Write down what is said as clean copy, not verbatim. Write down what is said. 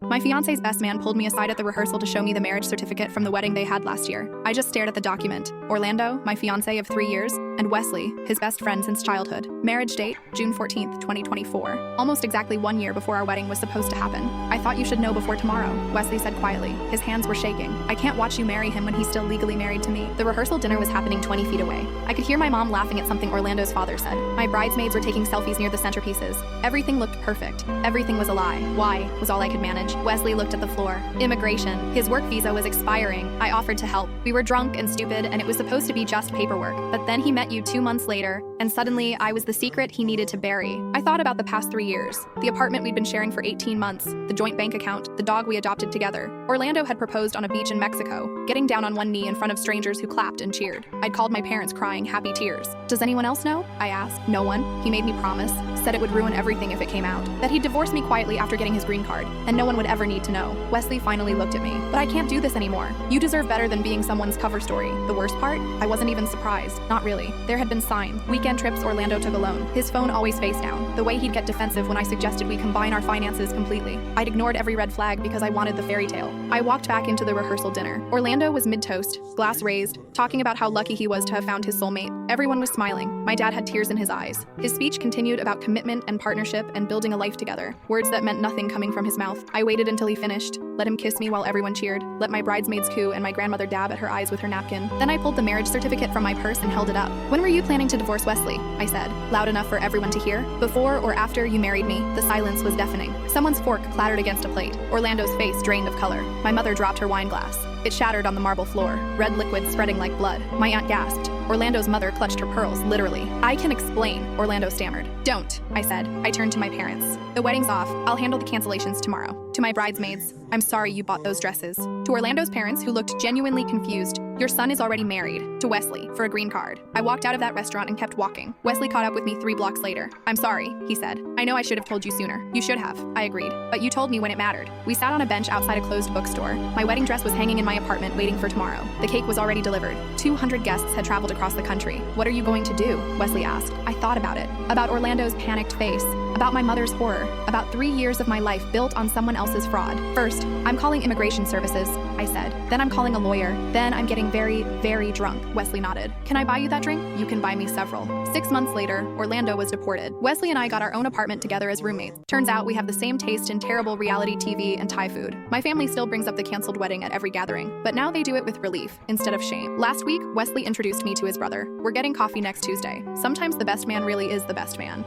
My fiance's best man pulled me aside at the rehearsal to show me the marriage certificate from the wedding they had last year. I just stared at the document. Orlando, my fiancé of 3 years, and Wesley, his best friend since childhood. Marriage date, June 14th, 2024. Almost exactly 1 year before our wedding was supposed to happen. I thought you should know before tomorrow, Wesley said quietly. His hands were shaking. I can't watch you marry him when he's still legally married to me. The rehearsal dinner was happening 20 feet away. I could hear my mom laughing at something Orlando's father said. My bridesmaids were taking selfies near the centerpieces. Everything looked perfect. Everything was a lie. Why was all I could manage. Wesley looked at the floor. Immigration. His work visa was expiring. I offered to help. We were drunk and stupid, and it was supposed to be just paperwork. But then he met you 2 months later, and suddenly I was the secret he needed to bury. I thought about the past 3 years. The apartment we'd been sharing for 18 months, the joint bank account, the dog we adopted together. Orlando had proposed on a beach in Mexico, getting down on one knee in front of strangers who clapped and cheered. I'd called my parents crying happy tears. Does anyone else know? I asked. No one. He made me promise, said it would ruin everything if it came out, that he'd divorce me quietly after getting his green card, and no one would ever need to know. Wesley finally looked at me. But I can't do this anymore. You deserve better than being someone's cover story. The worst part? I wasn't even surprised. Not really. There had been signs. Weekend trips Orlando took alone. His phone always face down. The way he'd get defensive when I suggested we combine our finances completely. I'd ignored every red flag because I wanted the fairy tale. I walked back into the rehearsal dinner. Orlando was mid-toast, glass raised, talking about how lucky he was to have found his soulmate. Everyone was smiling. My dad had tears in his eyes. His speech continued about commitment and partnership and building a life together. Words that meant nothing coming from his mouth. I waited until he finished, let him kiss me while everyone cheered, let my bridesmaids coo and my grandmother dab at her eyes with her napkin. Then I pulled the marriage certificate from my purse and held it up. When were you planning to divorce Wesley? I said, loud enough for everyone to hear. Before or after you married me? The silence was deafening. Someone's fork clattered against a plate. Orlando's face drained of color. My mother dropped her wine glass. It shattered on the marble floor, red liquid spreading like blood. My aunt gasped. Orlando's mother clutched her pearls, literally. I can explain, Orlando stammered. Don't, I said. I turned to my parents. The wedding's off. I'll handle the cancellations tomorrow. To my bridesmaids, I'm sorry you bought those dresses. To Orlando's parents, who looked genuinely confused, your son is already married. To Wesley, for a green card. I walked out of that restaurant and kept walking. Wesley caught up with me 3 blocks later. I'm sorry, he said. I know I should have told you sooner. You should have, I agreed. But you told me when it mattered. We sat on a bench outside a closed bookstore. My wedding dress was hanging in my apartment waiting for tomorrow. The cake was already delivered. 200 guests had traveled across the country. What are you going to do? Wesley asked. I thought about it. About Orlando's panicked face. About my mother's horror. About 3 years of my life built on someone else's fraud. First, I'm calling immigration services, I said. Then I'm calling a lawyer. Then I'm getting very, very drunk. Wesley nodded. Can I buy you that drink? You can buy me several. 6 months later, Orlando was deported. Wesley and I got our own apartment together as roommates. Turns out we have the same taste in terrible reality TV and Thai food. My family still brings up the canceled wedding at every gathering, but now they do it with relief instead of shame. Last week, Wesley introduced me to his brother. We're getting coffee next Tuesday. Sometimes the best man really is the best man.